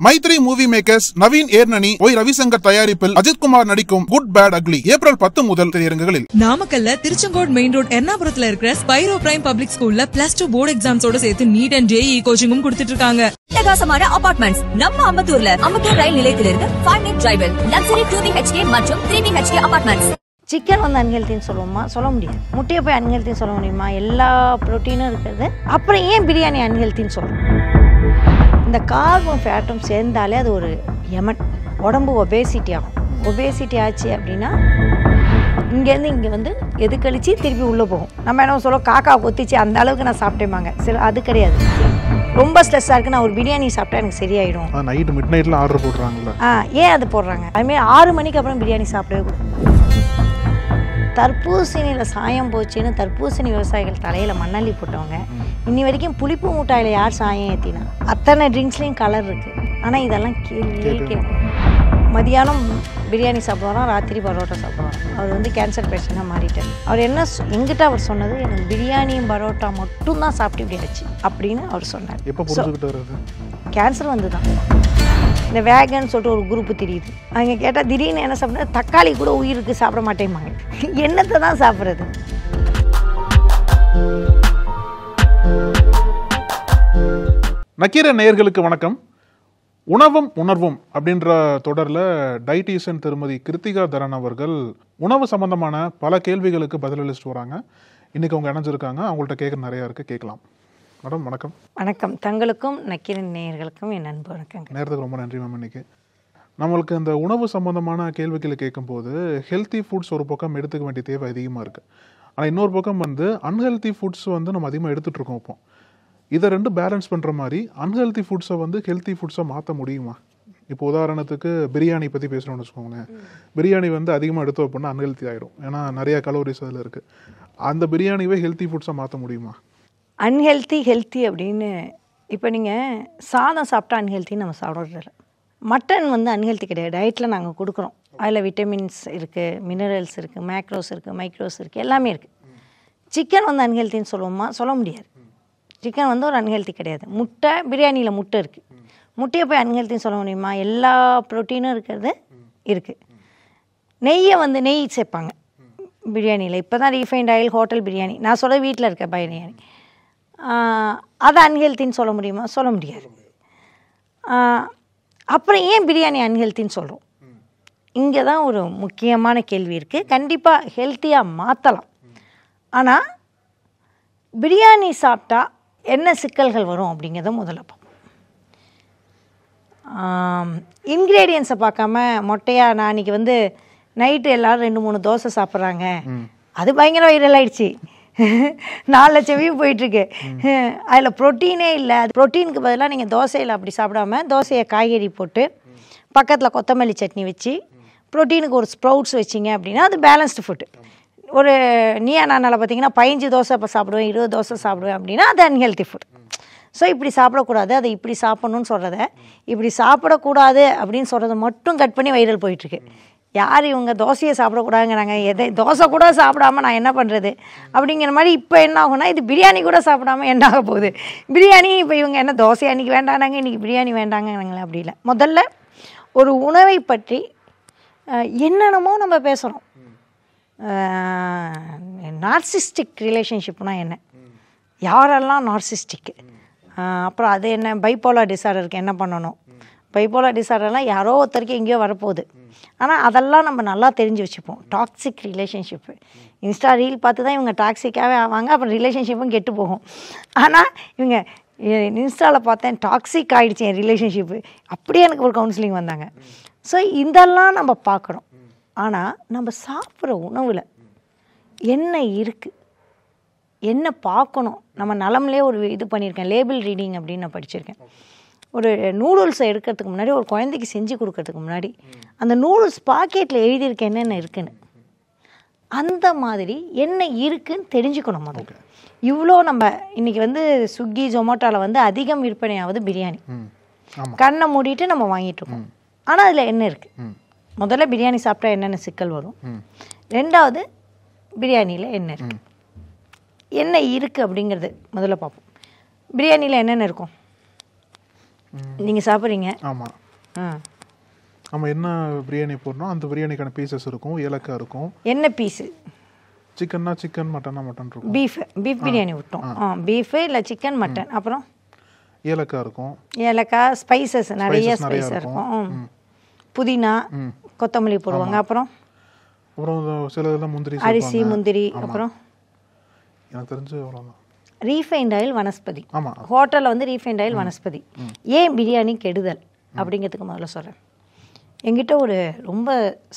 Maithri movie makers Naveen Yerneni Y Ravishankar தயாரிப்பில் அஜித் குமார் நடிக்கும் good bad ugly April 10 முதல் திரையரங்குகளில். நாமக்கல்ல திருச்செங்கோடு மெயின் ரோட் எர்ணாபுரத்துல இருக்கிற ஸ்பைரோ பிரைம் பப்ளிக் ஸ்கூல்ல +2 போர்டு எக்ஸாம்ஸோட சேர்த்து நீட் அண்ட் ஜேஇ கோச்சிங்கும் கொடுத்துட்டு இருக்காங்க. பிரகாசமான அபார்ட்மெண்ட்ஸ் நம்ம அம்பத்தூர்ல அம்பத்தூர் ரயில் நிலையத்திலிருந்து 5 minute டிரைவில் லக்ஸரி 2BHK மற்றும் 3BHK அபார்ட்மெண்ட்ஸ். சிக்கன் வந்து அன்ஹெல்த்தின்னு சொல்லுவோமா? சொல்ல முடியாது. முட்டையை போய் அன்ஹெல்த்தின்னு சொல்ல முடியுமா? எல்லா ப்ரோட்டீனும் இருக்கிறது. அப்புறம் ஏன் பிரியாணி அன்ஹெல்த்தின்னு சொல்றோம்? இந்த கார்பும் ஃபேட்டும் சேர்ந்தாலே அது ஒரு யமன். உடம்பு ஒபேசிட்டி ஆகும். ஒபேசிட்டி ஆச்சு அப்படின்னா இங்கேருந்து இங்கே வந்து எது கழிச்சு திருப்பி உள்ளே போகும். நம்ம என்ன சொல்ல காக்கா கொத்திச்சு அந்த அளவுக்கு நான் சாப்பிட்டேமாங்க. சில அது கிடையாது. ரொம்ப ஸ்ட்ரெஸ்ஸாக இருக்குது, நான் ஒரு பிரியாணி சாப்பிட்டா எனக்கு சரியாயிடும். நைட்டு மிட் நைட்டில் ஆர்டர் போடுறாங்களா? ஏன் அது போடுறாங்க? அதுமாரி 6 மணிக்கு அப்புறம் பிரியாணி சாப்பிடவே கூடாது. தர்பூசணியில் சாயம் போச்சுன்னு தர்பூசணி விவசாயிகள் தலையில் மண்ணள்ளி போட்டவங்க இன்னி வரைக்கும் புளிப்பு மூட்டாயில் யார் சாயம் ஏற்றினா? அத்தனை ட்ரிங்க்ஸ்லேயும் கலர் இருக்குது. ஆனால் இதெல்லாம் கேள்வியே கேட்கும். மதியானம் பிரியாணி சாப்பிடுவாராம், ராத்திரி பரோட்டா சாப்பிடுவாராம். அவர் வந்து கேன்சர் பேஷண்டாக மாறிட்டார். அவர் என்ன எங்கிட்ட அவர் சொன்னது, எனக்கு பிரியாணியும் பரோட்டா மட்டும் தான் சாப்பிட்டு இப்படி ஆச்சு அப்படின்னு அவர் சொன்னார். கேன்சர் வந்து தான் இந்த வேகன்னு சொல்லிட்டு ஒரு குரூப்பு தெரியுது. அங்கே கேட்டால் திடீர்னு என்ன சாப்பிட்ற, தக்காளி கூட உயிருக்கு சாப்பிட மாட்டேம்பாங்க. என்னத்தை தான் சாப்பிட்றது? நக்கீரன் நேயர்களுக்கு வணக்கம். உணவும் உணர்வும் அப்படின்ற தொடரில் டயட்டீஷியன் திருமதி கிருத்திகா தரன் அவர்கள் உணவு சம்பந்தமான பல கேள்விகளுக்கு பதிலளிச்சுட்டு வராங்க. இன்னைக்கு அவங்க இணைஞ்சிருக்காங்க. அவங்கள்ட்ட கேட்க நிறையா இருக்குது, கேட்கலாம். மேடம் வணக்கம். வணக்கம். தங்களுக்கும் நக்கீரன் நேயர்களுக்கும் என் அன்பு வணக்கம். நேரத்துக்கு ரொம்ப நன்றி மேம். இன்னைக்கு நம்மளுக்கு இந்த உணவு சம்பந்தமான கேள்விகளை கேட்கும்போது ஹெல்த்தி ஃபுட்ஸ் ஒரு பக்கம் எடுத்துக்க வேண்டிய தேவை அதிகமாக இருக்குது. ஆனால் இன்னொரு பக்கம் வந்து அன்ஹெல்த்தி ஃபுட்ஸ் வந்து நம்ம அதிகமாக எடுத்துகிட்டு இருக்கோம். இப்போ இதை ரெண்டு பேலன்ஸ் பண்ணுற மாதிரி அன்ஹெல்த்தி ஃபுட்ஸை வந்து ஹெல்த்தி ஃபுட்ஸை மாற்ற முடியுமா? இப்போ உதாரணத்துக்கு பிரியாணி பற்றி பேசணும்னு வச்சுக்கோங்களேன். பிரியாணி வந்து அதிகமாக எடுத்து வைப்போம்னா அன்ஹெல்த்தி ஆகிடும். ஏன்னா நிறைய கலோரிஸ் அதில் இருக்குது. அந்த பிரியாணிவே ஹெல்த்தி ஃபுட்ஸை மாற்ற முடியுமா? அன்ஹெல்த்தி ஹெல்த்தி அப்படின்னு இப்போ நீங்கள் சாதம் சாப்பிட்டா அன்ஹெல்த்தின்னு நம்ம சாப்பிட்றதில்ல. மட்டன் வந்து அன்ஹெல்த்தி கிடையாது. டயட்டில் நாங்கள் கொடுக்குறோம். அதில் விட்டமின்ஸ் இருக்குது, மினரல்ஸ் இருக்குது, மேக்ரோஸ் இருக்குது, மைக்ரோஸ் இருக்குது, எல்லாமே இருக்குது. சிக்கன் வந்து அன்ஹெல்த்தின்னு சொல்லுவோமா? சொல்ல முடியாது. சிக்கன் வந்து ஒரு அன்ஹெல்த்தி கிடையாது. முட்டை, பிரியாணியில் முட்டை இருக்குது. முட்டையை போய் அன்ஹெல்த்தின்னு சொல்ல முடியுமா? எல்லா ப்ரோட்டீனும் இருக்கிறது இருக்குது. நெய்யை வந்து நெய் சேர்ப்பாங்க பிரியாணியில். இப்போ தான் ரீஃபைண்ட் ஆயில் ஹோட்டல் பிரியாணி. நான் சொல்ல வீட்டில் இருக்க பிரியாணி அது அன்ஹெல்த்தின்னு சொல்ல முடியுமா? சொல்ல முடியாது. அப்புறம் ஏன் பிரியாணி அன்ஹெல்த்தின்னு சொல்கிறோம்? இங்கே தான் ஒரு முக்கியமான கேள்வி இருக்குது. கண்டிப்பாக ஹெல்த்தியாக மாற்றலாம். ஆனால் பிரியாணி சாப்பிட்டா என்ன சிக்கல்கள் வரும் அப்படிங்கிறத முதல்ல பார்ப்போம். இன்க்ரீடியன்ஸை பார்க்காம மொட்டையாக நான் இன்றைக்கி வந்து நைட்டு எல்லோரும் 2-3 தோசை சாப்பிட்றாங்க. அது பயங்கர வைரல் ஆகிடுச்சு. 4 லட்சம் வியூ போயிட்டுருக்கு. அதில் ப்ரோட்டீனே இல்லை. அது ப்ரோட்டீனுக்கு பதிலாக நீங்கள் தோசையில் அப்படி சாப்பிடாம தோசையை காய்கறி போட்டு பக்கத்தில் கொத்தமல்லி சட்னி வச்சு ப்ரோட்டீனுக்கு ஒரு ஸ்ப்ரவுட்ஸ் வச்சிங்க அப்படின்னா அது பேலன்ஸ்டு ஃபுட்டு. ஒரு நீயா நானால் பார்த்தீங்கன்னா 15 தோசை இப்போ சாப்பிடுவேன், 20 தோசை சாப்பிடுவேன் அப்படின்னா அது அன்ஹெல்த்தி ஃபுட். ஸோ இப்படி சாப்பிடக்கூடாது, அதை இப்படி சாப்பிட்ணுன்னு சொல்கிறத இப்படி சாப்பிடக்கூடாது அப்படின்னு சொல்கிறத மட்டும் கட் பண்ணி வைரல் போயிட்டுருக்கு. யார் இவங்க தோசையை சாப்பிடக்கூடாதுங்கிறாங்க, எதை தோசை கூட சாப்பிடாமல் நான் என்ன பண்ணுறது அப்படிங்கிற மாதிரி. இப்போ என்ன ஆகும்னா இது பிரியாணி கூட சாப்பிடாமல் என்ன ஆக போகுது? பிரியாணி இப்போ இவங்க என்ன தோசை அன்றைக்கி வேண்டானாங்க, இன்றைக்கி பிரியாணி வேண்டாங்கன்னாங்களே. அப்படி இல்லை. முதல்ல ஒரு உணவை பற்றி என்னென்னமோ நம்ம பேசுகிறோம். நார்சிஸ்டிக் ரிலேஷன்ஷிப்னால் என்ன, யாரெல்லாம் நார்சிஸ்டிக்கு, அப்புறம் அது என்ன, பைப்போலார் டிசார்டருக்கு என்ன பண்ணணும், பைப்போலார் டிசார்டர்லாம் யாரோ ஒருத்தருக்கு எங்கேயோ வரப்போகுது. ஆனால் அதெல்லாம் நம்ம நல்லா தெரிஞ்சு வச்சுப்போம். டாக்ஸிக் ரிலேஷன்ஷிப்பு இன்ஸ்டா ரீல் பார்த்து தான் இவங்க டாக்ஸிக்காகவே ஆவாங்க. அப்புறம் ரிலேஷன்ஷிப்பும் கெட்டு போகும். ஆனால் இவங்க இன்ஸ்டாவில் பார்த்தேன் டாக்ஸிக் ஆகிடுச்சு என் ரிலேஷன்ஷிப்பு, அப்படியே எனக்கு ஒரு கவுன்சிலிங் வந்தாங்க. ஸோ இதெல்லாம் நம்ம பார்க்குறோம். ஆனால் நம்ம சாப்பிட்ற உணவில் என்ன இருக்குது, என்ன பார்க்கணும். நம்ம நலம்லேயே ஒரு இது பண்ணியிருக்கேன், லேபிள் ரீடிங் அப்படின்னு நான் படிச்சிருக்கேன். ஒரு நூடுல்ஸை எடுக்கிறதுக்கு முன்னாடி, ஒரு குழந்தைக்கு செஞ்சு கொடுக்கறதுக்கு முன்னாடி அந்த நூடுல்ஸ் பாக்கெட்டில் எழுதியிருக்க என்னென்ன இருக்குன்னு, அந்த மாதிரி என்ன இருக்குன்னு தெரிஞ்சுக்கணும் முதல்ல. இவ்வளோ நம்ம இன்றைக்கி வந்து ஸ்விக்கி ஜொமேட்டோவில் வந்து அதிகம் விற்பனையாவது பிரியாணி. கண்ணை மூடிட்டு நம்ம வாங்கிட்டுருக்கோம். ஆனால் அதில் என்ன இருக்குது? முதல்ல பிரியாணி சாப்பிட்டா என்னென்ன சிக்கல் வரும், ரெண்டாவது பிரியாணியில் என்ன இருக்குது, என்ன இருக்குது அப்படிங்கிறது முதல்ல பார்ப்போம். பிரியாணியில் என்னென்ன இருக்கும்? நீங்கள் சாப்பிட்றீங்க. ஆமாம் நம்ம என்ன பிரியாணி போடுறோம் அந்த பிரியாணிக்கான பீசஸ் இருக்கும், ஏலக்காய் இருக்கும். என்ன பீஸு? சிக்கன்னா சிக்கன், மட்டன்னா மட்டன் இருக்கும். பீஃப் பிரியாணி விட்டோம். பீஃபு இல்லை சிக்கன், மட்டன். அப்புறம் ஏலக்காய் இருக்கும். ஏலக்காய், ஸ்பைசஸ் நிறைய ஸ்பைஸ் இருக்கும். புதினா, கொத்தமல்லி போடுவாங்க. அப்புறம் சில இதெல்லாம் முந்திரி, அரிசி, முந்திரி. அப்புறம் எனக்கு தெரிஞ்சு அவ்வளோதான். Refined oil vanaspati. ஆமாம், ஹோட்டலில் வந்து ரீஃபைண்ட் ஆயில் வனஸ்பதி. ஏன் பிரியாணி கெடுதல் அப்படிங்கிறதுக்கு முதல்ல சொல்கிறேன். எங்கிட்ட ஒரு ரொம்ப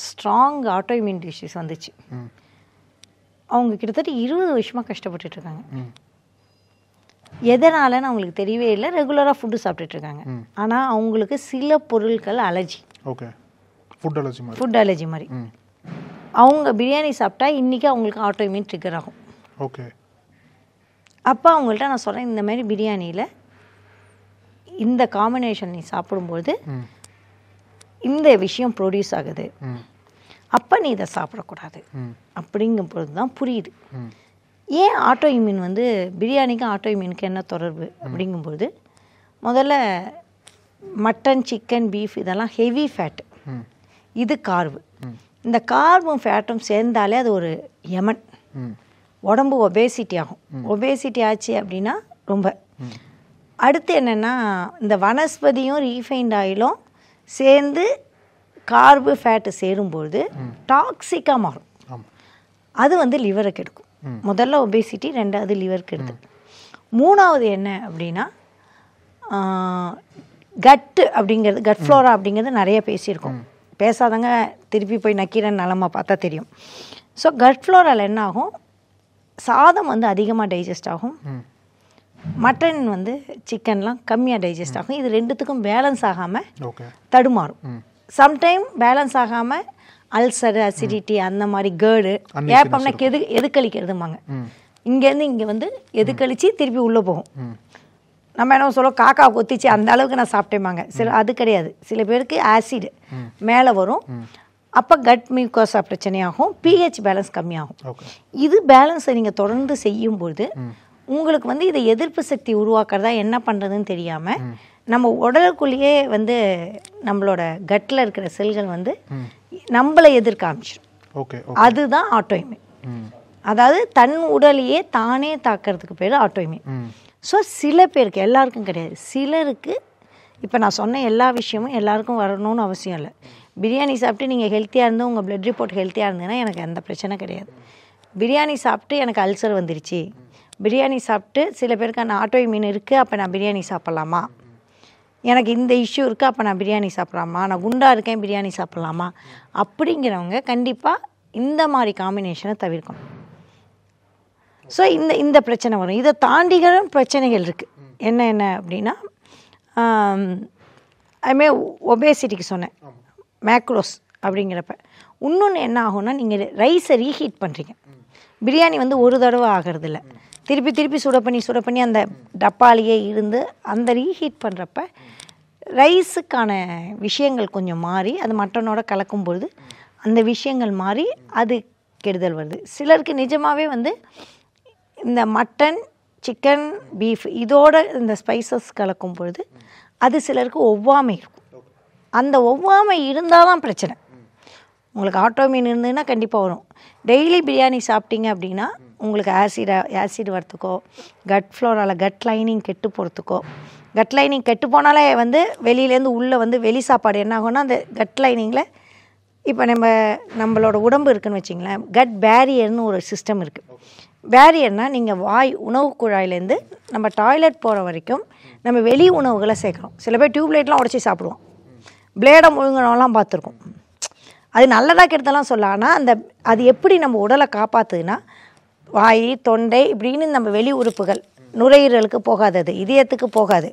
ஸ்ட்ராங் ஆட்டோ இம்யூன் டிசீஸ் வந்துச்சு. அவங்க கிட்டத்தட்ட 20 வருஷமாக கஷ்டப்பட்டுட்ருக்காங்க. எதனாலன்னு அவங்களுக்கு தெரியவே இல்லை. ரெகுலராக ஃபுட்டு சாப்பிட்டுட்ருக்காங்க. ஆனால் அவங்களுக்கு சில பொருட்கள் அலர்ஜி. ஓகே, ஃபுட் அலர்ஜி மாதிரி. அவங்க பிரியாணி சாப்பிட்டா இன்றைக்கி அவங்களுக்கு ஆட்டோ இம்யூன் ட்ரிகர் ஆகும். ஓகே. அப்போ அவங்கள்ட்ட நான் சொல்கிறேன், இந்த மாதிரி பிரியாணியில் இந்த காம்பினேஷன் நீ சாப்பிடும்போது இந்த விஷயம் ப்ரொடியூஸ் ஆகுது, அப்போ நீ இதை சாப்பிடக்கூடாது அப்படிங்கும் பொழுது தான் புரியுது. ஏன் ஆட்டோ இம்யூன் வந்து பிரியாணிக்கும் ஆட்டோ இம்யூனுக்கு என்ன தொடர்பு அப்படிங்கும்போது, முதல்ல மட்டன், சிக்கன், பீஃப் இதெல்லாம் ஹெவி ஃபேட்டு, இது கார்பு. இந்த கார்பும் ஃபேட்டும் சேர்ந்தாலே அது ஒரு யமன். உடம்பு ஒபேசிட்டி ஆகும். ஒபேசிட்டி ஆச்சு அப்படின்னா ரொம்ப. அடுத்து என்னென்னா, இந்த வனஸ்பதியும் ரீஃபைண்ட் ஆயிலும் சேர்ந்து கார்பு ஃபேட்டு சேரும்பொழுது டாக்ஸிக்காக மாறும். அது வந்து லிவரை கெடுக்கும். முதல்ல ஒபேசிட்டி, ரெண்டாவது லிவர் கெடுது. மூணாவது என்ன அப்படின்னா, கட்டு அப்படிங்கிறது, கட் ஃப்ளோரா அப்படிங்கிறது நிறைய பேசியிருக்கோம். பேசாதங்க திருப்பி போய் நக்கீரன் நலமாக பார்த்தா தெரியும். ஸோ கட் ஃப்ளோராவில் என்ன ஆகும், சாதம் வந்து அதிகமாக டைஜஸ்ட் ஆகும், மட்டன் வந்து சிக்கன்லாம் கம்மியாக டைஜஸ்ட் ஆகும். இது ரெண்டுத்துக்கும் பேலன்ஸ் ஆகாமல் தடுமாறும். சம்டைம் பேலன்ஸ் ஆகாமல் அல்சரு, அசிடிட்டி, அந்த மாதிரி கேர்டு, ஏப்பம்னா எதுக்கழிக்கிறதுமாங்க. இங்கேருந்து இங்கே வந்து எதுக்கழிச்சு திருப்பி உள்ளே போகும். நம்ம என்ன சொல்லுவோம், காக்கா கொத்திச்சு அந்த அளவுக்கு நான் சாப்பிட்டேமாங்க. அது கிடையாது. சில பேருக்கு ஆசிடு மேலே வரும், அப்போ கட் மியூக்கோசா பிரச்சனையாகும், பிஹெச் பேலன்ஸ் கம்மியாகும். இது பேலன்ஸை நீங்கள் தொடர்ந்து செய்யும்போது உங்களுக்கு வந்து இதை எதிர்ப்பு சக்தி உருவாக்குறதா என்ன பண்ணுறதுன்னு தெரியாமல் நம்ம உடலுக்குள்ளேயே வந்து நம்மளோட கட்டில் இருக்கிற செல்கள் வந்து நம்மளை எதிர்க்க ஆரம்பிச்சிடும். அதுதான் ஆட்டோ இம்யூன். அதாவது தன் உடலையே தானே தாக்கிறதுக்கு பேர் ஆட்டோ இம்யூன். ஸோ சில பேருக்கு, எல்லாருக்கும் கிடையாது, சிலருக்கு. இப்போ நான் சொன்ன எல்லா விஷயமும் எல்லாருக்கும் வரணும்னு அவசியம் இல்லை. பிரியாணி சாப்பிட்டு நீங்கள் ஹெல்த்தியாக இருந்து உங்கள் பிளட் ரிப்போர்ட் ஹெல்த்தியாக இருந்ததுன்னா எனக்கு எந்த பிரச்சனை கிடையாது. பிரியாணி சாப்பிட்டு எனக்கு அல்சர் வந்துருச்சு, பிரியாணி சாப்பிட்டு சில பேருக்கு அந்த ஆட்டோ இம்யூன் இருக்குது, அப்போ நான் பிரியாணி சாப்பிட்லாமா, எனக்கு இந்த இஷ்யூ இருக்குது அப்போ நான் பிரியாணி சாப்பிட்லாமா, நான் குண்டாக இருக்கேன் பிரியாணி சாப்பிட்லாமா அப்படிங்கிறவங்க கண்டிப்பாக இந்த மாதிரி காம்பினேஷனை தவிர்க்கணும். ஸோ இந்த பிரச்சனை வரும். இதை தாண்டிகிற பிரச்சனைகள் இருக்குது. என்ன அப்படின்னா, அதுமாரி ஒபேசிட்டிக்கு சொன்னேன், மேக்ரோஸ் அப்படிங்கிறப்ப இன்னொன்று என்ன ஆகும்னா, நீங்கள் ரைஸை ரீஹீட் பண்ணுறீங்க. பிரியாணி வந்து ஒரு தடவை ஆகிறதில்ல, திருப்பி சுட பண்ணி அந்த டப்பாலேயே இருந்து அந்த ரீஹீட் பண்ணுறப்ப ரைஸுக்கான விஷயங்கள் கொஞ்சம் மாறி அது மட்டனோட கலக்கும்பொழுது அந்த விஷயங்கள் மாறி அது கெடுதல் வருது. சிலருக்கு நிஜமாகவே வந்து இந்த மட்டன், சிக்கன், பீஃப் இதோட இந்த ஸ்பைசஸ் கலக்கும் பொழுது அது சிலருக்கு ஒவ்வாமை இருக்கும். அந்த ஒவ்வாமை இருந்தால் தான் பிரச்சனை. உங்களுக்கு ஆட்டோமின் இருந்ததுன்னா கண்டிப்பாக வரும். டெய்லி பிரியாணி சாப்பிட்டீங்க அப்படின்னா உங்களுக்கு ஆசிட் வரத்துக்கோ, கட் ஃப்ளோரால் கட் லைனிங் கெட்டு போகிறதுக்கோ, கட் லைனிங் கெட்டு போனாலே வந்து வெளியிலேருந்து உள்ளே வந்து வெளி சாப்பாடு என்ன ஆகும்னா, அந்த கட் லைனிங்கில் இப்போ நம்மளோட உடம்பு இருக்குதுன்னு வச்சிங்களேன், கட் பேரியர்னு ஒரு சிஸ்டம் இருக்குது. பேரியர்னால் நீங்கள் உணவு குழாயிலேருந்து நம்ம டாய்லெட் போகிற வரைக்கும் நம்ம வெளி உணவுகளை சேர்க்குறோம். சில பேர் டியூப்லைட்லாம் உடச்சி சாப்பிடுவோம், பிளேடை முழுங்கினவெல்லாம் பார்த்துருக்கோம். அது நல்லதாக கெடுத்தலாம் சொல்ல. ஆனால் அது எப்படி நம்ம உடலை காப்பாற்றுதுன்னா, வாய், தொண்டை இப்படின்னு நம்ம வெளி உறுப்புகள், நுரையீரலுக்கு போகாது, அது இதயத்துக்கு போகாது,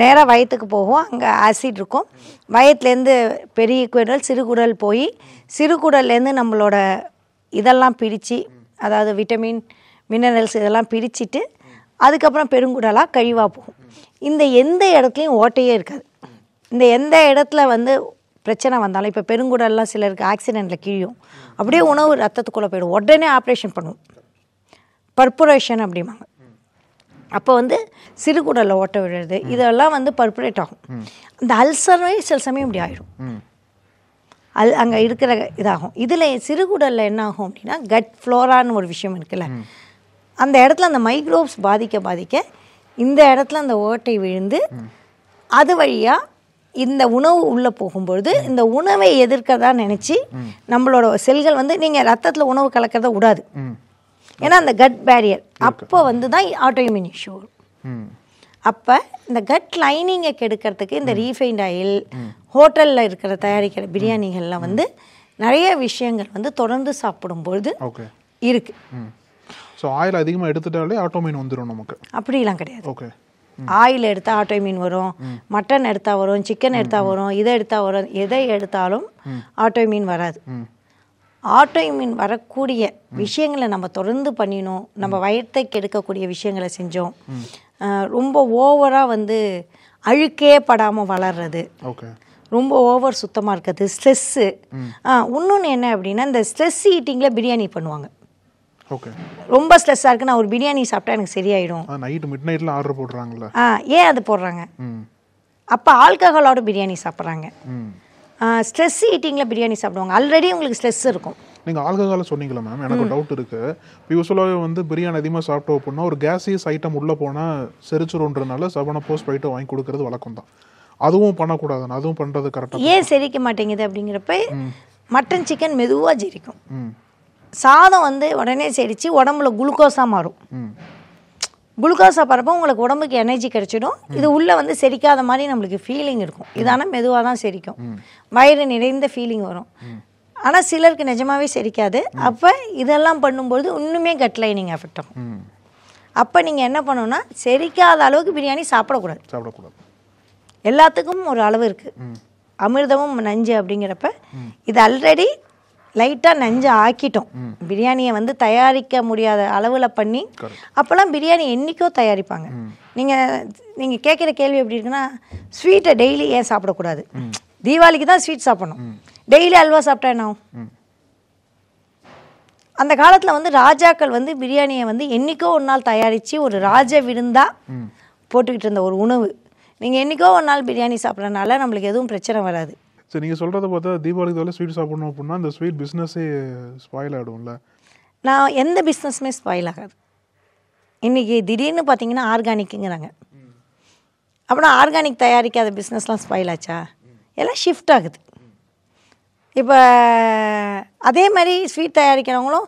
நேராக வயத்துக்கு போகும். அங்கே ஆசிட் இருக்கும். வயத்துலேருந்து பெரிய குடல், சிறுகுடல் போய் சிறுகுடல்லேருந்து நம்மளோட இதெல்லாம் பிரித்து, அதாவது விட்டமின், மினரல்ஸ் இதெல்லாம் பிரிச்சுட்டு அதுக்கப்புறம் பெருங்குடலாக கழிவாக போகும். இந்த எந்த இடத்துலையும் ஓட்டையே இருக்காது. இந்த எந்த இடத்துல வந்து பிரச்சனை வந்தாலும், இப்போ பெருங்குடல்லாம் சிலருக்கு ஆக்சிடெண்ட்டில் கிழியும், அப்படியே உணவு ரத்தத்துக்குள்ளே போயிடும், உடனே ஆப்ரேஷன் பண்ணுவோம், பர்புரேஷன் அப்படிம்பாங்க. அப்போ வந்து சிறுகுடலில் ஓட்ட விழுறது இதெல்லாம் வந்து பர்பரேட் ஆகும். அந்த அல்சரே சில சமயம் இப்படி ஆகிடும். அங்கே இருக்கிற இதாகும். இதில் சிறுகுடலில் என்ன ஆகும் அப்படின்னா கட் ஃப்ளோரான்னு ஒரு விஷயம் இருக்குல்ல, அந்த இடத்துல அந்த மைக்ரோப்ஸ் பாதிக்க இந்த இடத்துல அந்த ஓட்டை விழுந்து அது வழியாக இந்த உணவு உள்ளே போகும்பொழுது இந்த உணவை எதிர்க்கிறதா நினச்சி நம்மளோட செல்கள் வந்து நீங்கள் ரத்தத்தில் உணவு கலக்கிறத விடாது. ஏன்னா அந்த கட் பேரியர் அப்போ வந்து தான் ஆட்டோஇம்யூன் இஷ்யூ வரும். அப்போ இந்த கட் லைனிங்கை கெடுக்கிறதுக்கு இந்த ரீஃபைண்ட் ஆயில் ஹோட்டலில் இருக்கிற தயாரிக்கிற பிரியாணிகள்லாம் வந்து நிறைய விஷயங்கள் வந்து தொடர்ந்து சாப்பிடும்பொழுது இருக்கு. ஸோ ஆயில் அதிகமாக எடுத்துட்டாலே ஆட்டோஇம்யூன் வந்துடும் நமக்கு? அப்படிலாம் கிடையாது. ஓகே, ஆயில் எடுத்தால் ஆட்டோஇம்யூன் வரும், மட்டன் எடுத்தால் வரும், சிக்கன் எடுத்தால் வரும், இதை எடுத்தால் வரும், எதை எடுத்தாலும் ஆட்டோஇம்யூன் வராது. ஆட்டோஇம்யூன் வரக்கூடிய விஷயங்களை நம்ம தொடர்ந்து பண்ணினோம், நம்ம வயத்தை கெடுக்கக்கூடிய விஷயங்களை செஞ்சோம், ரொம்ப ஓவராக வந்து அழுக்கே படாமல் வளர்றது, ரொம்ப ஓவர் சுத்தமாக இருக்கிறது, ஸ்ட்ரெஸ்ஸு. இன்னொன்று என்ன அப்படின்னா இந்த ஸ்ட்ரெஸ் ஈட்டிங்கில் பிரியாணி பண்ணுவாங்க. ரொம்ப ஸ்ட்ரெஸ்ஸாக இருக்கு, நான் ஒரு பிரியாணி சாப்பிட்டா எனக்கு சரியாயிடும், நைட்டு மிட் நைட்டில் ஆர்டர் போடுறாங்களா? ஏன் அது போடுறாங்க? அப்போ ஆல்கஹாலோட பிரியாணி சாப்பிட்றாங்க. ஸ்ட்ரெஸ் ஈட்டிங்கில் பிரியாணி சாப்பிடுவாங்க. ஆல்ரெடி உங்களுக்கு ஸ்ட்ரெஸ் இருக்கும். நீங்கள் ஆல்கஹாலை சொன்னீங்களா மேம், எனக்கு டவுட் இருக்குது. இப்போ யூஸ்வலாகவே வந்து பிரியாணி அதிகமாக சாப்பிட்டோம் அப்படின்னா ஒரு கேஸியஸ் ஐட்டம் உள்ளே போனால் செரிச்சிருன்றதுனால சவனப்போ ஸ்ப்ரைட்டோ வாங்கி கொடுக்கறது வழக்கம் தான். அதுவும் பண்ணக்கூடாது, அதுவும் பண்ணுறது கரெக்டாக ஏன் செரிக்க மாட்டேங்குது அப்படிங்கிறப்ப மட்டன் சிக்கன் மெதுவாக ஜெரிக்கும், சாதம் வந்து உடனே செரித்து உடம்புல குளுக்கோஸாக மாறும். குளுக்கோஸாக பறப்போ உங்களுக்கு உடம்புக்கு எனர்ஜி கிடைச்சிடும். இது உள்ளே வந்து செரிக்காத மாதிரி நம்மளுக்கு ஃபீலிங் இருக்கும். இதான மெதுவாக தான் செரிக்கும், வயிறு நிறைந்த ஃபீலிங் வரும். ஆனால் சிலருக்கு நிஜமாகவே செரிக்காது. அப்போ இதெல்லாம் பண்ணும்பொழுது இன்னுமே கட் லைனிங் எஃபெக்ட் ஆகும். அப்போ நீங்கள் என்ன பண்ணணும்னா செரிக்காத அளவுக்கு பிரியாணி சாப்பிடக்கூடாது. எல்லாத்துக்கும் ஒரு அளவு இருக்குது. அமிர்தமும் நஞ்சு அப்படிங்கிறப்ப இது ஆல்ரெடி லைட்டாக நஞ்சு ஆக்கிட்டோம். பிரியாணியை வந்து தயாரிக்க முடியாத அளவில் பண்ணி அப்போல்லாம் பிரியாணி என்றைக்கோ தயாரிப்பாங்க. நீங்கள் கேட்குற கேள்வி எப்படி இருக்குன்னா, ஸ்வீட்டை டெய்லி ஏன் சாப்பிடக்கூடாது? தீபாவளிக்கு தான் ஸ்வீட் சாப்பிடணும், டெய்லி அல்வா சாப்பிட்டா என்ன ஆகும்? அந்த காலத்தில் வந்து ராஜாக்கள் வந்து பிரியாணியை வந்து என்றைக்கோ ஒரு நாள் தயாரித்து ஒரு ராஜ விருந்தாக போட்டுக்கிட்டு இருந்த ஒரு உணவு. நீங்கள் என்றைக்கோ ஒரு நாள் பிரியாணி சாப்பிட்றதுனால நம்மளுக்கு எதுவும் பிரச்சனை வராது. சரி, நீங்கள் சொல்கிறத பார்த்தா தீபாவளிக்கு தவிர ஸ்வீட் சாப்பிடணும் அப்படின்னா அந்த ஸ்வீட் பிஸ்னஸே ஸ்பாயில் ஆகிடும்ல? நான் எந்த பிஸ்னஸுமே ஸ்பாயில் ஆகாது. இன்றைக்கி திடீர்னு பார்த்தீங்கன்னா ஆர்கானிக்குங்கிறாங்க. அப்படின்னா ஆர்கானிக் தயாரிக்காத பிஸ்னஸ்லாம் ஸ்பாயில் ஆச்சா? எல்லாம் ஷிஃப்ட் ஆகுது. இப்போ அதே மாதிரி ஸ்வீட் தயாரிக்கிறவங்களும்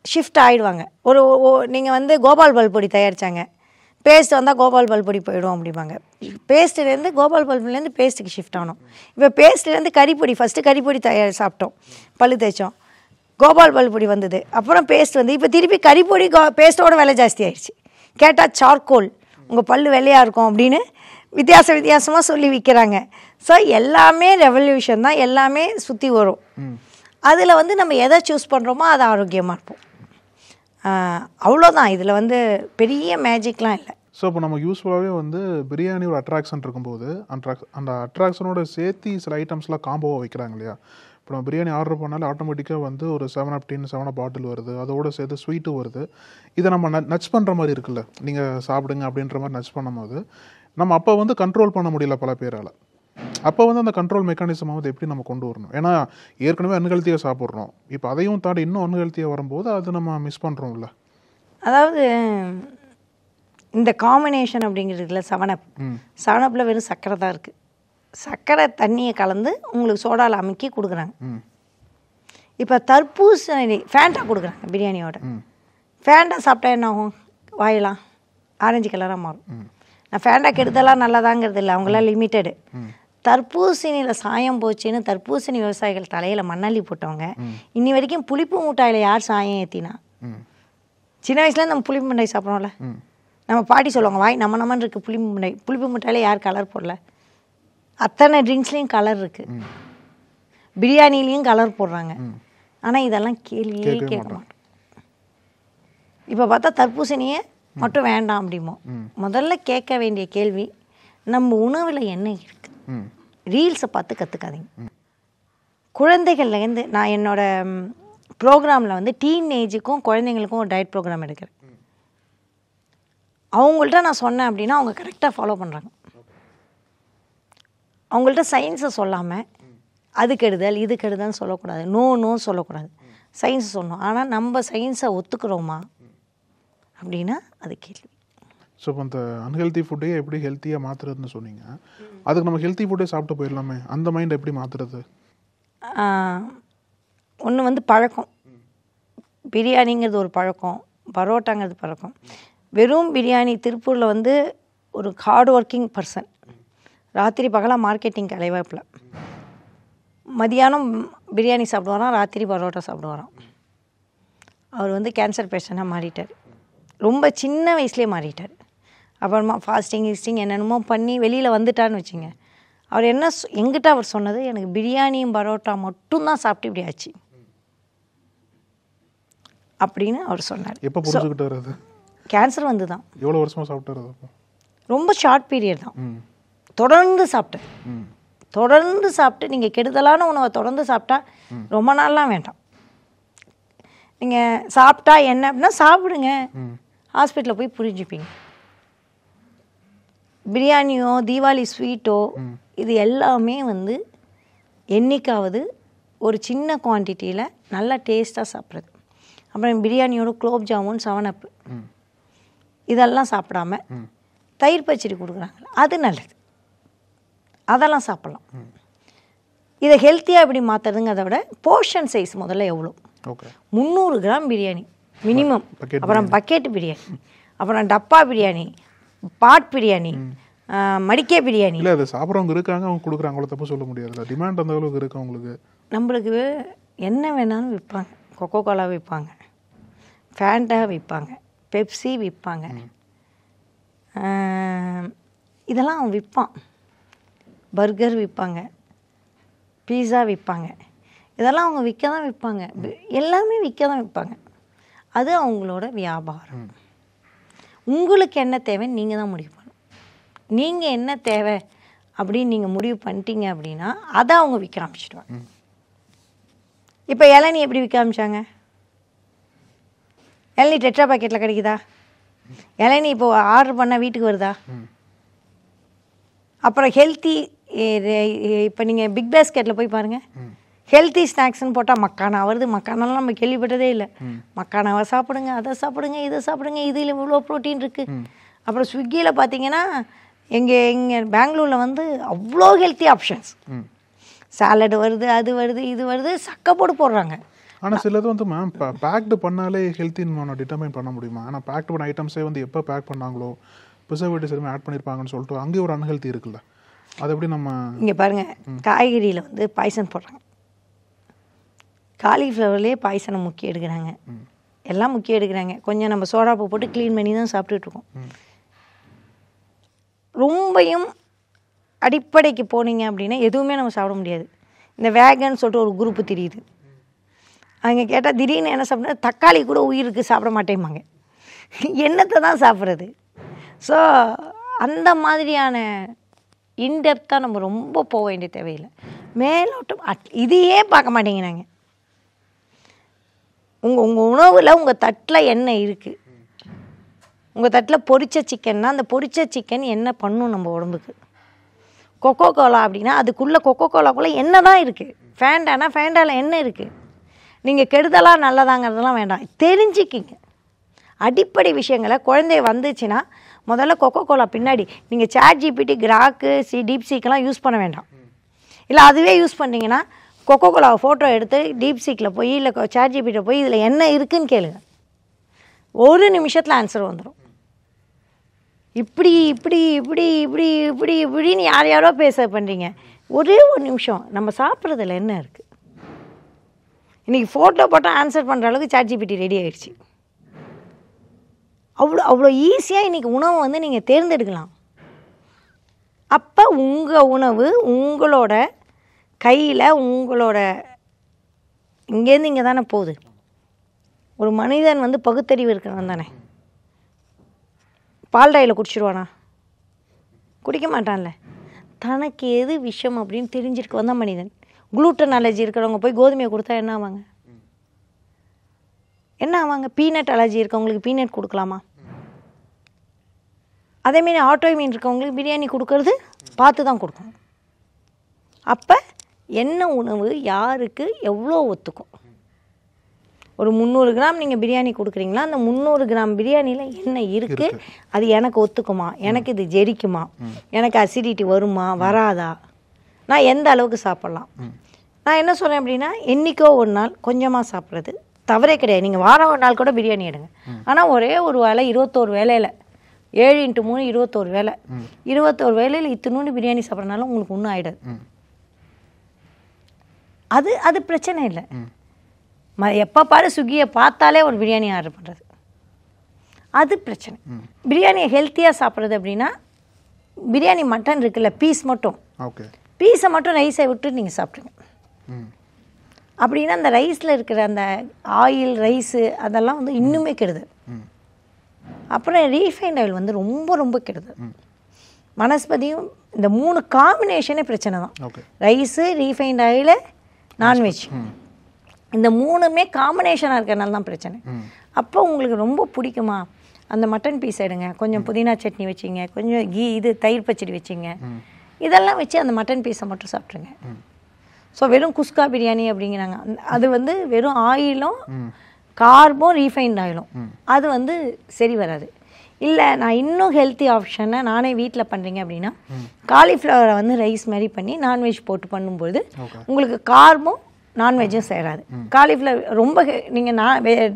ஷிஃப்ட் ஆகிடுவாங்க. நீங்கள் வந்து கோபால் பல்பொடி தயாரித்தாங்க, பேஸ்ட் வந்தால் கோபால் பல்பொடி போயிடும் அப்படிம்பாங்க. பேஸ்ட்லேருந்து கோபால் பல்பொடிலேருந்து பேஸ்ட்டுக்கு ஷிஃப்ட் ஆகணும். இப்போ பேஸ்ட்லேருந்து கறிப்பொடி, ஃபஸ்ட்டு கறிப்பொடி சாப்பிட்டோம், பல்லு தேய்ச்சோம், கோபால் பல்பொடி வந்தது, அப்புறம் பேஸ்ட் வந்து இப்போ திருப்பி கறிப்பொடி பேஸ்ட்டோட விலை ஜாஸ்தி ஆயிடுச்சு. கேட்டால் சார்கோல் உங்கள் பல்லு வெள்ளையாக இருக்கும் அப்படின்னு வித்தியாசமாக சொல்லி விற்கிறாங்க. ஸோ எல்லாமே ரெவல்யூஷன் தான், எல்லாமே சுற்றி வரும். அதில் வந்து நம்ம எதை சூஸ் பண்ணுறோமோ அது ஆரோக்கியமாக இருப்போம். அவ்வளோதான், இதில் வந்து பெரிய மேஜிக்லாம் இல்லை. ஸோ இப்போ நம்ம யூஸ்ஃபுல்லாகவே வந்து பிரியாணி ஒரு அட்ராக்ஷன் இருக்கும்போது அந்த அட்ராக்ஷனோட சேர்த்து சில ஐட்டம்ஸ்லாம் காம்போவாக வைக்கிறாங்க இல்லையா? இப்போ நம்ம பிரியாணி ஆர்டர் பண்ணாலே ஆட்டோமேட்டிக்காக வந்து ஒரு 7up டின் 7up பாட்டில் வருது, அதோடு சேர்த்து ஸ்வீட்டு வருது. இதை நம்ம நச் பண்ணுற மாதிரி இருக்குல்ல, நீங்கள் சாப்பிடுங்க அப்படின்ற மாதிரி நச் பண்ணும்போது நம்ம அப்போ வந்து கண்ட்ரோல் பண்ண முடியல பல பேரால். அப்போ வந்து அந்த கண்ட்ரோல் மெக்கானிசம் வந்து எப்படி நம்ம கொண்டு வரணும்? ஏன்னா ஏற்கனவே அன்ஹெல்த்தியாக சாப்பிட்றோம், இப்போ அதையும் தாண்டி இன்னும் அன்ஹெல்த்தியாக வரும்போது அது நம்ம மிஸ் பண்ணுறோம்ல. அதாவது இந்த காம்பினேஷன் அப்படிங்கிறதுல 7up வெறும் சர்க்கரை தான் இருக்குது. சர்க்கரை தண்ணியை கலந்து உங்களுக்கு சோடாவில் அமுக்கி கொடுக்குறாங்க. இப்போ தர்பூசணி ஃபேண்டா கொடுக்குறாங்க பிரியாணியோட. ஃபேண்டா சாப்பிட்டா என்ன ஆகும்? வாயலாம் ஆரஞ்சு கலராக மாறும். நான் ஃபேண்டா கெடுதலாம் நல்லதாங்கிறது இல்லை, அவங்களாம் லிமிட்டடு. தர்பூசணியில் சாயம் போச்சுன்னு தர்பூசணி விவசாயிகள் தலையில் மண்ணள்ளி போட்டவங்க இன்னி வரைக்கும் புளிப்பு மூட்டாயில் யார் சாயம் ஏற்றினா? சின்ன வயசுல நம்ம புளிப்பு மிட்டாய் சாப்பிட்றோம்ல, நம்ம பாட்டி சொல்லுவாங்க வாய் நம்மன்னு இருக்குது புளிப்பு மிட்டாய். புளிப்பு மிட்டாயில் யார் கலர் போடல? அத்தனை ட்ரிங்க்ஸ்லேயும் கலர் இருக்குது, பிரியாணிலையும் கலர் போடுறாங்க. ஆனால் இதெல்லாம் கேள்வியே கேட்க மாட்டோம். இப்போ பார்த்தா தர்பூசணியை மட்டும் வேண்டாம் அப்படிமோ. முதல்ல கேட்க வேண்டிய கேள்வி, நம்ம உணவில் என்ன இருக்குது? ரீல்ஸை பார்த்து கற்றுக்காதீங்க. குழந்தைகள்லேருந்து நான் என்னோட ப்ரோக்ராமில் வந்து டீன் ஏஜுக்கும் குழந்தைங்களுக்கும் ஒரு டயட் ப்ரோக்ராம் எடுக்கிறேன். அவங்கள்ட்ட நான் சொன்னேன் அப்படின்னா அவங்க கரெக்டாக ஃபாலோ பண்ணுறாங்க. அவங்கள்ட்ட சயின்ஸை சொல்லாமல் அது கெடுதல் இது கெடுதல்னு சொல்லக்கூடாது, நோ சொல்லக்கூடாது, சயின்ஸை சொல்லணும். ஆனால் நம்ம சயின்ஸை ஒத்துக்கிறோமா அப்படின்னா அது கேள்வி. ஸோ இப்போ அந்த அன்ஹெல்த்தி ஃபுட்டையே எப்படி ஹெல்த்தியாக மாற்றுறதுன்னு சொன்னீங்க. அதுக்கு நம்ம ஹெல்த்தி ஃபுட்டே சாப்பிட்டு போயிடலாமே, அந்த மைண்ட் எப்படி மாற்றுறது? ஒன்று வந்து பழக்கம். பிரியாணிங்கிறது ஒரு பழக்கம், பரோட்டாங்கிறது பழக்கம். வெறும் பிரியாணி திருப்பூரில் வந்து ஒரு ஹார்ட் ஒர்க்கிங் பர்சன் ராத்திரி பகலாக மார்க்கெட்டிங் அலைவாப்பில் மதியானம் பிரியாணி சாப்பிடுவாராம், ராத்திரி பரோட்டா சாப்பிடுவாராம். அவர் வந்து கேன்சர் பேஷண்ட்டாக மாறிட்டார். ரொம்ப சின்ன வயசுலேயே மாறிட்டார். அப்புறமா ஃபாஸ்டிங் என்னென்னமோ பண்ணி வெளியில் வந்துட்டான்னு வச்சுங்க. அவர் என்ன எங்கிட்ட அவர் சொன்னது, எனக்கு பிரியாணியும் பரோட்டா மட்டும்தான் சாப்பிட்டு இப்படி ஆச்சு அப்படின்னு அவர் சொன்னார். எப்போ புரிஞ்சுக்கிட்டாரு அது? கேன்சர் வந்து தான். எவ்வளோ வருஷமாக சாப்பிட்டாரு? ரொம்ப ஷார்ட் பீரியட் தான். தொடர்ந்து சாப்பிட்டேன். தொடர்ந்து சாப்பிட்டு நீங்கள் கெடுதலான உணவை தொடர்ந்து சாப்பிட்டா ரொம்ப நாள்லாம் வேண்டாம். நீங்கள் சாப்பிட்டா என்ன அப்படின்னா சாப்பிடுங்க, ஹாஸ்பிட்டலில் போய் புரிஞ்சுப்பீங்க. பிரியாணியோ தீபாவளி ஸ்வீட்டோ இது எல்லாமே வந்து என்னைக்காவது ஒரு சின்ன குவான்டிட்டியில் நல்லா டேஸ்ட்டாக சாப்பிட்றது. அப்புறம் பிரியாணியோட குலோப் ஜாமுன் 7up இதெல்லாம் சாப்பிடாம தயிர் பச்சடி கொடுக்குறாங்க, அது நல்லது, அதெல்லாம் சாப்பிட்லாம். இதை ஹெல்த்தியாக எப்படி மாற்றுறதுங்கிறத விட போர்ஷன் சைஸ் முதல்ல எவ்வளோ, 300 கிராம் பிரியாணி மினிமம், அப்புறம் பக்கெட் பிரியாணி, அப்புறம் டப்பா பிரியாணி, பாட் பிரியாணி, மடிக்கே பிரியாணி. இல்லை அதை சாப்பிட்றவங்க இருக்காங்க, அவங்க கொடுக்குறாங்க, அவ்வளோ தப்பு சொல்ல முடியாதுல்ல. டிமாண்ட் அந்த அளவுக்கு இருக்குது அவங்களுக்கு. நம்மளுக்கு என்ன வேணாலும் விற்பாங்க. கொக்கோ கோலா விற்பாங்க, ஃபேண்டா விற்பாங்க, பெப்சி விற்பாங்க, இதெல்லாம் அவன் விற்பான். பர்கர் விற்பாங்க, பீஸா விற்பாங்க, இதெல்லாம் அவங்க விற்க தான் விற்பாங்க. எல்லாமே விற்க தான் விற்பாங்க. அது அவங்களோட வியாபாரம். உங்களுக்கு என்ன தேவைன்னு நீங்கள் தான் முடிவு பண்ணணும். நீங்கள் என்ன தேவை அப்படின்னு நீங்கள் முடிவு பண்ணிட்டீங்க அப்படின்னா அதை அவங்க விற்க ஆரம்பிச்சிடுவாங்க. இப்போ இளநீ எப்படி விற்க ஆரம்பிச்சாங்க? இளநீ டெட்ரா பாக்கெட்டில் கிடைக்குதா? இளநீ இப்போ ஆர்டர் பண்ணால் வீட்டுக்கு வருதா? அப்புறம் ஹெல்த்தி, இப்போ நீங்கள் பிக் பேஸ்கெட்டில் போய் பாருங்கள், ஹெல்த்தி ஸ்நாக்ஸ்ன்னு போட்டால் மக்கானா வருது. மக்கானாலாம் நம்ம கேள்விப்பட்டதே இல்லை. மக்கானாவை சாப்பிடுங்க, அதை சாப்பிடுங்க, இதை சாப்பிடுங்க, இதில் இவ்வளோ ப்ரோட்டீன் இருக்குது. அப்புறம் ஸ்விக்கியில் பார்த்தீங்கன்னா எங்கள் பெங்களூரில் வந்து அவ்வளோ ஹெல்த்தி ஆப்ஷன்ஸ், சாலட் வருது, அது வருது, இது வருது, சக்கை போடுறாங்க. ஆனால் சிலது வந்து மேம் பேக்டு பண்ணாலே ஹெல்த்தின்னு டிட்டர்மைன் பண்ண முடியுமா? ஆனால் பேக்டு பண்ண ஐட்டம்ஸே வந்து எப்போ பேக் பண்ணாங்களோ ப்ரிசர்வேட்டிவ்ஸ் எதுவுமே ஆட் பண்ணியிருப்பாங்கன்னு சொல்லிட்டு அங்கேயே ஒரு அன்ஹெல்த்தி இருக்குல்ல, அது எப்படி நம்ம? இங்கே பாருங்கள், காய்கறியில் வந்து பாய்சன் போடுறாங்க, காலிஃப்ளவர்லேயே பாய்சனை முக்கிய எடுக்கிறாங்க, எல்லாம் முக்கிய எடுக்கிறாங்க. கொஞ்சம் நம்ம சோடாப்பை போட்டு க்ளீன் பண்ணி தான் சாப்பிட்டுட்ருக்கோம். ரொம்பையும் அடிப்படைக்கு போனீங்க அப்படின்னா எதுவுமே நம்ம சாப்பிட முடியாது. இந்த வேகன்னு சொல்லிட்டு ஒரு குரூப்பு தெரியுது. அவங்க கேட்டால் திடீர்னு என்ன சாப்பிட்னா தக்காளி கூட உயிருக்கு சாப்பிட மாட்டேம்பாங்க. என்னத்தை தான் சாப்பிட்றது? ஸோ அந்த மாதிரியான இன்டெப்த்தாக நம்ம ரொம்ப போக வேண்டிய தேவையில்லை. மேலோட்டம் இதையே பார்க்க மாட்டேங்கிறாங்க. உங்கள் உணவில் உங்கள் தட்டில் என்ன இருக்குது? உங்கள் தட்டில் பொரிச்ச சிக்கன்னா அந்த பொரிச்ச சிக்கன் என்ன பண்ணும் நம்ம உடம்புக்கு? கொக்கோ கோலா அப்படின்னா அதுக்குள்ளே கொக்கோ கோலாக்குள்ளே என்ன தான் இருக்குது? ஃபேண்டானா ஃபேண்டாவில் என்ன இருக்குது? நீங்கள் கெடுதலாக நல்லதாங்கிறதெல்லாம் வேண்டாம், தெரிஞ்சுக்கிங்க அடிப்படை விஷயங்களை. குழந்தை வந்துச்சுன்னா முதல்ல கொக்கோ கோலா பின்னாடி நீங்கள் சாட் ஜிபிடி, கிராக்கு, டீப்சீக்கெல்லாம் யூஸ் பண்ண வேண்டாம். இல்லை அதுவே யூஸ் பண்ணிங்கன்னா கொக்கோ கோலாவை ஃபோட்டோ எடுத்து டீப்சீக்கில் போய் இல்லை சாட் ஜிபிடியில் போய் இதில் என்ன இருக்குதுன்னு கேளுங்க, ஒரு நிமிஷத்தில் ஆன்சர் வந்துடும். இப்படி இப்படி இப்படி இப்படி இப்படி இப்படின்னு யாரோ பேச பண்ணுறீங்க. ஒரே ஒரு நிமிஷம், நம்ம சாப்பிட்றதுல என்ன இருக்குது? இன்றைக்கி ஃபோட்டோ போட்டால் ஆன்சர் பண்ணுற அளவுக்கு சாட் ஜிபிடி ரெடி ஆகிடுச்சு. அவ்வளோ ஈஸியாக இன்றைக்கி உணவை வந்து நீங்கள் தேர்ந்தெடுக்கலாம். அப்போ உங்கள் உணவு உங்களோட கையில், உங்களோட இங்கேருந்து இங்கே தானே போகுது. ஒரு மனிதன் வந்து பகுத்தறிவு இருக்கிறவன் தானே. பால் டாயில் குடிச்சிடுவானா? குடிக்க மாட்டான்ல. தனக்கு எது விஷம் அப்படின்னு தெரிஞ்சிருக்கு வந்தால் மனிதன். குளூட்டன் அலர்ஜி இருக்கிறவங்க போய் கோதுமையை கொடுத்தா என்ன ஆவாங்க? என்ன ஆவாங்க? பீனட் அலர்ஜி இருக்கவங்களுக்கு பீனட் கொடுக்கலாமா? அதேமாரி ஆட்டோமின் இருக்கவங்களுக்கு பிரியாணி கொடுக்கறது பார்த்து தான் கொடுக்கணும். அப்போ என்ன உணவு யாருக்கு எவ்வளோ ஒத்துக்கும்? ஒரு 300 கிராம் நீங்கள் பிரியாணி கொடுக்குறீங்களா, அந்த 300 கிராம் பிரியாணியில் என்ன இருக்குது, அது எனக்கு ஒத்துக்குமா, எனக்கு இது ஜெரிக்குமா, எனக்கு அசிடிட்டி வருமா வராதா, நான் எந்த அளவுக்கு சாப்பிட்லாம். நான் என்ன சொல்கிறேன் அப்படின்னா, என்றைக்கோ ஒரு நாள் கொஞ்சமாக சாப்பிட்றது தவறே கிடையாது. நீங்கள் வாரம் ஒரு நாள் கூட பிரியாணி எடுங்க. ஆனால் ஒரே ஒரு வேளை 21 வேலையில் 7 × 3 21 வேலை, 21 வேலையில் இத்தினூண்டு பிரியாணி சாப்பிட்றதுனால உங்களுக்கு ஒன்றும் ஆகிடாது. அது அது பிரச்சனை இல்லை. எப்போ பாரு ஸ்விக்கியை பார்த்தாலே ஒரு பிரியாணி ஆர்டர் பண்ணுறது அது பிரச்சனை. பிரியாணியை ஹெல்த்தியாக சாப்பிட்றது அப்படின்னா, பிரியாணி மட்டன் இருக்குல்ல, பீஸ் மட்டும், பீஸை மட்டும் ரைஸை விட்டு நீங்கள் சாப்பிட்ருங்க. அப்படின்னா அந்த ரைஸில் இருக்கிற அந்த ஆயில் ரைஸு அதெல்லாம் வந்து இன்னுமே கெடுதல். அப்புறம் ரீஃபைண்ட் ஆயில் வந்து ரொம்ப ரொம்ப கெடுதல். வனஸ்பதியும் இந்த 3 காம்பினேஷனே பிரச்சனை தான். ரைஸு, ரீஃபைண்ட் ஆயிலு, நான்வெஜ், இந்த 3மே காம்பினேஷனாக இருக்கிறனால தான் பிரச்சனை. அப்போ உங்களுக்கு ரொம்ப பிடிக்குமா, அந்த மட்டன் பீஸ் எடுங்க, கொஞ்சம் புதினா சட்னி வச்சிங்க, கொஞ்சம் தயிர் பச்சடி வச்சிங்க, இதெல்லாம் வச்சு அந்த மட்டன் பீஸை மட்டும் சாப்பிட்ருங்க. ஸோ வெறும் குஸ்கா பிரியாணி அப்படிங்கிறாங்க, அது வந்து வெறும் ஆயிலும் கார்பும் ரீஃபைண்ட் ஆயிலும், அது வந்து சரி வராது. இல்லை நான் இன்னும் ஹெல்த்தி ஆப்ஷனை நானே வீட்டில் பண்ணுறீங்க அப்படின்னா, காலிஃப்ளவரை வந்து ரைஸ் மாதிரி பண்ணி நான்வெஜ் போட்டு பண்ணும்போது உங்களுக்கு கார்பும் நான்வெஜ்ஜும் சேராது. காலிஃப்ளவர் ரொம்ப நீங்கள்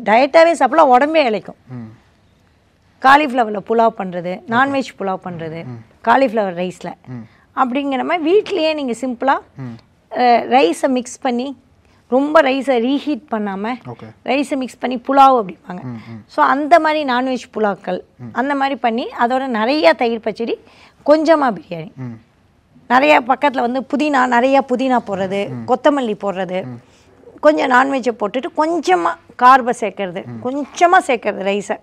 டயட்டாகவே சாப்பிடலாம், உடம்பே இழைக்கும். காலிஃப்ளவரில் புலாவ் பண்ணுறது, நான்வெஜ் புலாவ் பண்ணுறது காலிஃப்ளவர் ரைஸில் அப்படிங்கிற மாதிரி வீட்லேயே நீங்கள் சிம்பிளாக ரைஸை மிக்ஸ் பண்ணி, ரொம்ப ரைஸை ரீஹீட் பண்ணாமல் ரைஸை மிக்ஸ் பண்ணி புலாவ் அப்படிப்பாங்க. ஸோ அந்த மாதிரி நான்வெஜ் புலாக்கள் அந்த மாதிரி பண்ணி, அதோட நிறையா தயிர் பச்சடி, கொஞ்சமாக பிரியாணி, நிறையா பக்கத்தில் வந்து நிறையா புதினா போடுறது, கொத்தமல்லி போடுறது, கொஞ்சம் நான்வெஜ்ஜை போட்டுட்டு கொஞ்சமாக கார்பை சேர்க்கறது, கொஞ்சமாக சேர்க்கறது ரைஸை,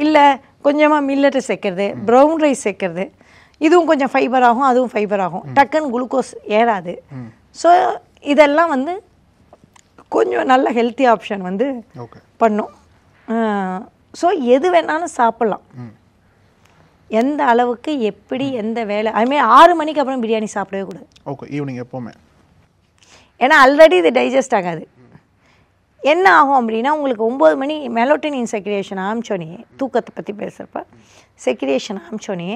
இல்லை கொஞ்சமாக மில்லட்டை சேர்க்கறது, ப்ரௌன் ரைஸ் சேர்க்கறது, இதுவும் கொஞ்சம் ஃபைபர் ஆகும், அதுவும் ஃபைபர் ஆகும், டக்குன்னு குளுக்கோஸ் ஏறாது. ஸோ இதெல்லாம் வந்து கொஞ்சம் நல்ல ஹெல்த்தி ஆப்ஷன் வந்து பண்ணும். ஸோ எது வேணாலும் சாப்பிட்லாம், எந்த அளவுக்கு எப்படி எந்த வேலை. அதுமாதிரி 6 மணிக்கு அப்புறம் பிரியாணி சாப்பிடவே கூடாது. ஈவினிங் எப்போவுமே. ஏன்னா ஆல்ரெடி இது டைஜஸ்ட் ஆகாது. என்ன ஆகும் அப்படின்னா, உங்களுக்கு 9 மணி மெலோட்டனின் செக்ரியேஷன் ஆரம்பிச்சோன்னே, தூக்கத்தை பற்றி பேசுகிறப்ப செக்ரியேஷன் ஆரம்பிச்சோன்னே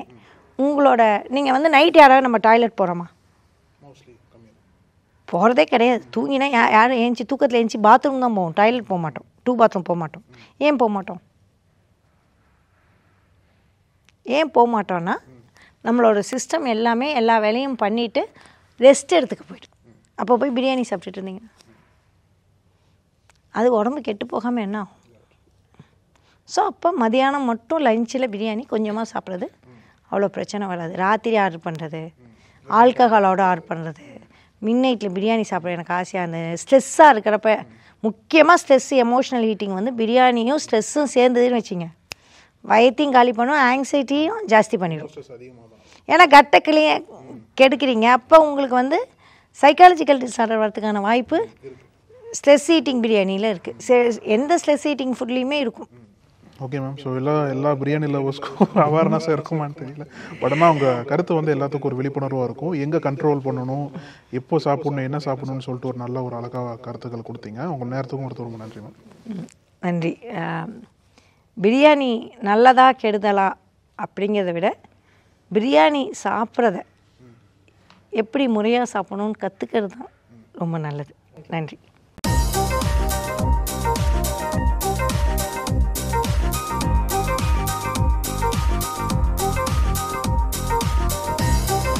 உங்களோட, நீங்கள் வந்து நைட் யாராவது நம்ம டாய்லெட் போகிறோமா? போகிறதே கிடையாது. தூங்கினா யாரும் ஏஞ்சி தூக்கத்தில் ஏஞ்சி பாத்ரூம் தான் போவோம், டாய்லெட் போக மாட்டோம், 2 பாத்ரூம் போக மாட்டோம். ஏன் போக மாட்டோம்னா, நம்மளோட சிஸ்டம் எல்லாமே எல்லா வேலையும் பண்ணிவிட்டு ரெஸ்ட் எடுத்துக்க போய்டும். அப்போ போய் பிரியாணி சாப்பிட்டுட்டு இருந்தீங்க, அது உடம்பு கெட்டு போகாமல் என்ன ஆகும்? ஸோ அப்போ மதியானம் மட்டும் லஞ்சில் பிரியாணி கொஞ்சமாக சாப்பிட்றது அவ்வளோ பிரச்சனை வராது. ராத்திரி ஆர்டர் பண்ணுறது, ஆல்கஹாலோடு ஆர்டர் பண்ணுறது, மிட் நைட்டில் பிரியாணி சாப்பிட எனக்கு ஆசையாக இருந்தது, ஸ்ட்ரெஸ்ஸாக இருக்கிறப்ப, முக்கியமாக ஸ்ட்ரெஸ்ஸு, எமோஷ்னல் ஈட்டிங் வந்து பிரியாணியும் ஸ்ட்ரெஸ்ஸும் சேர்ந்ததுன்னு வச்சுங்க, வயத்தையும் காலி பண்ணும், ஆங்ஸைட்டியும் ஜாஸ்தி பண்ணிடும். ஏன்னா கட்டை கெடுக்கிறீங்க. அப்போ உங்களுக்கு வந்து சைக்காலஜிக்கல் டிஸார்டர் வரதுக்கான வாய்ப்பு ஸ்ட்ரெஸ் ஈட்டிங் பிரியாணியில் இருக்குது. எந்த ஸ்ட்ரெஸ் ஈட்டிங் ஃபுட்லேயுமே இருக்கும். Okay ma'am. ஸோ எல்லா பிரியாணி லவர்ஸ்க்கும் அவேர்னஸாக இருக்குமான்னு தெரியல. பட் ஆனால் அவங்க கருத்து வந்து எல்லாத்துக்கும் ஒரு விழிப்புணர்வாக இருக்கும். எங்கே கண்ட்ரோல் பண்ணணும், எப்போ சாப்பிடணும், என்ன சாப்பிடணும்னு சொல்லிட்டு ஒரு நல்ல ஒரு அழகாக கருத்துக்கள் கொடுத்தீங்க. உங்கள் நேரத்துக்கும் கொடுத்து ரொம்ப நன்றி மேம். நன்றி. பிரியாணி நல்லதா கெடுதலா அப்படிங்கிறத விட, பிரியாணி சாப்பிட்றத எப்படி முறையாக சாப்பிடணும்னு கற்றுக்கிறது தான் ரொம்ப நல்லது. நன்றி.